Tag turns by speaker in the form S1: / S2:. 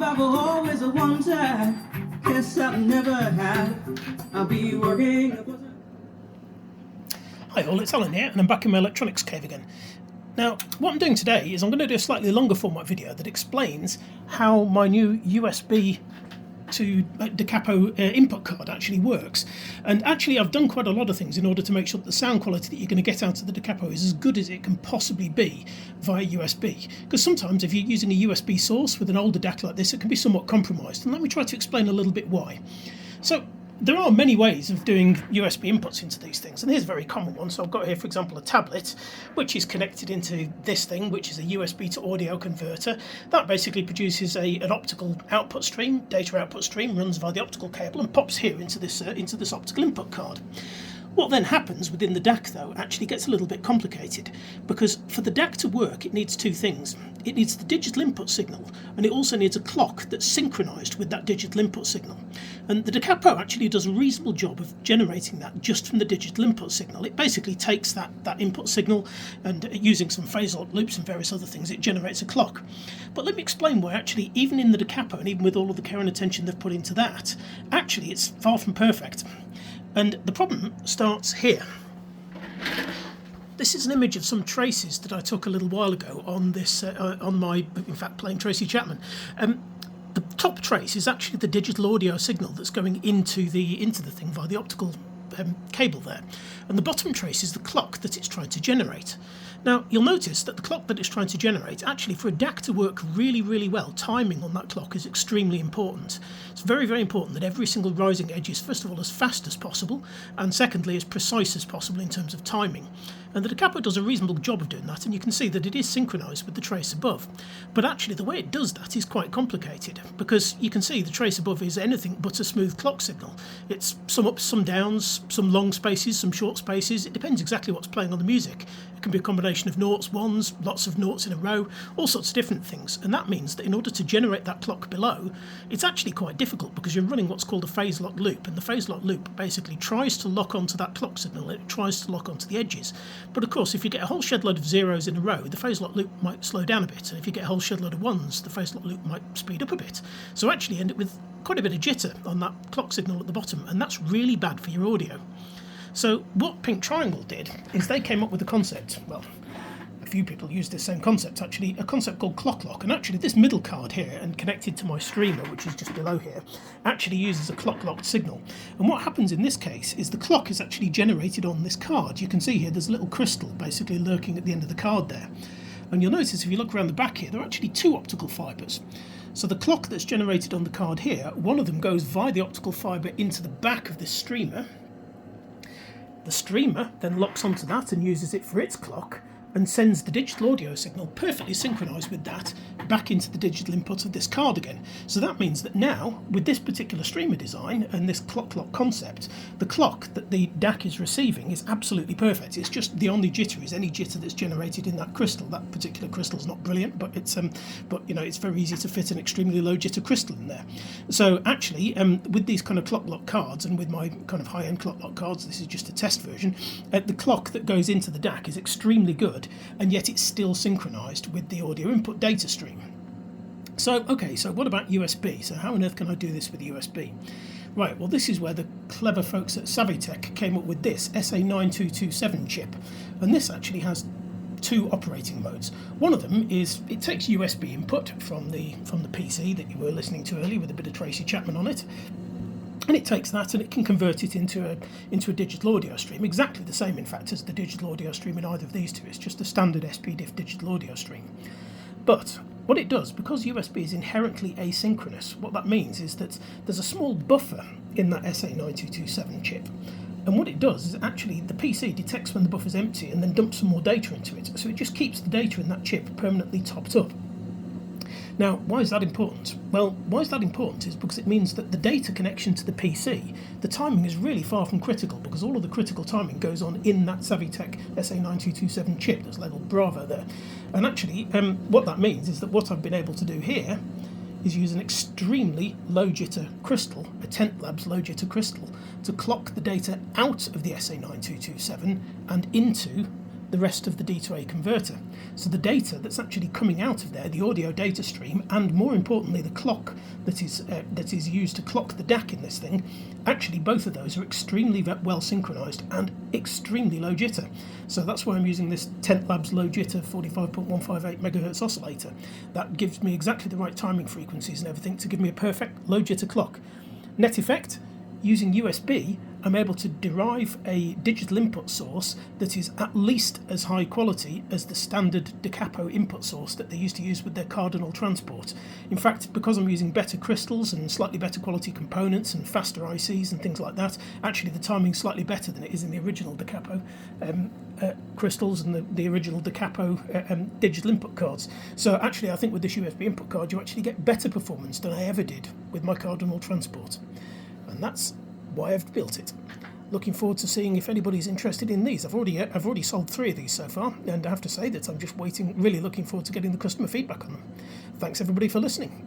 S1: I've always wanted, guess I'll never have. I'll be working.
S2: Hi all, it's Alan here, and I'm back in my electronics cave again. Now, what I'm doing today is I'm going to do a slightly longer format video that explains how my new USB to DaCapo input card actually works. And actually I've done quite a lot of things in order to make sure that the sound quality that you're going to get out of the DaCapo is as good as it can possibly be via USB. Because sometimes if you're using a USB source with an older DAC like this, it can be somewhat compromised. And let me try to explain a little bit why. So there are many ways of doing USB inputs into these things, and here's a very common one. So I've got here, for example, a tablet which is connected into this thing, which is a USB to audio converter. That basically produces an optical output stream, data output stream, runs via the optical cable and pops here into this optical input card. What then happens within the DAC, though, actually gets a little bit complicated, because for the DAC to work, it needs two things. It needs the digital input signal, and it also needs a clock that's synchronized with that digital input signal. And the DaCapo actually does a reasonable job of generating that just from the digital input signal. It basically takes that input signal, and using some phase lock loops and various other things, it generates a clock. But let me explain why actually, even in the DaCapo, and even with all of the care and attention they've put into that, actually it's far from perfect. And the problem starts here. This is an image of some traces that I took a little while ago on this, on my, in fact, playing Tracy Chapman. The top trace is actually the digital audio signal that's going into the thing via the optical cable there, and the bottom trace is the clock that it's trying to generate. Now you'll notice that the clock that it's trying to generate, actually for a DAC to work really, really well, timing on that clock is extremely important. It's very, very important that every single rising edge is, first of all, as fast as possible, and secondly, as precise as possible in terms of timing. And the DaCapo does a reasonable job of doing that, and you can see that it is synchronized with the trace above. But actually the way it does that is quite complicated, because you can see the trace above is anything but a smooth clock signal. It's some ups, some downs, some long spaces, some short spaces. It depends exactly what's playing on the music. It can be a combination of noughts, ones, lots of noughts in a row, all sorts of different things. And that means that in order to generate that clock below, it's actually quite difficult, because you're running what's called a phase lock loop. And the phase lock loop basically tries to lock onto that clock signal. It tries to lock onto the edges. But of course, if you get a whole shed load of zeros in a row, the phase lock loop might slow down a bit. And if you get a whole shed load of ones, the phase lock loop might speed up a bit. So actually you end up with quite a bit of jitter on that clock signal at the bottom, and that's really bad for your audio. So what Pink Triangle did is they came up with a concept, well, a few people use this same concept actually, a concept called clock lock. And actually this middle card here, and connected to my streamer, which is just below here, actually uses a clock locked signal. And what happens in this case is the clock is actually generated on this card. You can see here there's a little crystal basically lurking at the end of the card there. And you'll notice if you look around the back here, there are actually two optical fibres. So the clock that's generated on the card here, one of them goes via the optical fibre into the back of this streamer. The streamer then locks onto that and uses it for its clock, and sends the digital audio signal perfectly synchronised with that back into the digital input of this card again. So that means that now, with this particular streamer design and this clock lock concept, the clock that the DAC is receiving is absolutely perfect. It's just the only jitter is any jitter that's generated in that crystal. That particular crystal is not brilliant, but it's it's very easy to fit an extremely low jitter crystal in there. So actually, with these kind of clock lock cards, and with my kind of high-end clock lock cards, this is just a test version, the clock that goes into the DAC is extremely good, and yet it's still synchronized with the audio input data stream. So, okay, so what about USB? So how on earth can I do this with USB? Right, well, this is where the clever folks at Savitech came up with this SA9227 chip, and this actually has two operating modes. One of them is it takes USB input from the PC that you were listening to earlier with a bit of Tracy Chapman on it, and it takes that and it can convert it into a digital audio stream, exactly the same, in fact, as the digital audio stream in either of these two. It's just a standard SPDIF digital audio stream. But what it does, because USB is inherently asynchronous, what that means is that there's a small buffer in that SA9227 chip. And what it does is actually the PC detects when the buffer's empty and then dumps some more data into it. So it just keeps the data in that chip permanently topped up. Now, why is that important? Well, why is that important is because it means that the data connection to the PC, the timing is really far from critical, because all of the critical timing goes on in that Savitech SA9227 chip that's labelled Bravo there. And actually, what that means is that what I've been able to do here is use an extremely low jitter crystal, a Tent Labs low jitter crystal, to clock the data out of the SA9227 and into the rest of the D2A converter. So the data that's actually coming out of there, the audio data stream, and more importantly the clock that is used to clock the DAC in this thing, actually both of those are extremely well synchronized and extremely low jitter. So that's why I'm using this Tent Labs low jitter 45.158 megahertz oscillator. That gives me exactly the right timing frequencies and everything to give me a perfect low jitter clock. Net effect, using USB, I'm able to derive a digital input source that is at least as high quality as the standard DaCapo input source that they used to use with their Cardinal transport. In fact, because I'm using better crystals and slightly better quality components and faster ICs and things like that, actually the timing's slightly better than it is in the original DaCapo crystals and the original DaCapo digital input cards. So actually I think with this USB input card you actually get better performance than I ever did with my Cardinal transport. And that's why I've built it. Looking forward to seeing if anybody's interested in these. I've already sold 3 of these so far, and I have to say that I'm just really looking forward to getting the customer feedback on them. Thanks everybody for listening.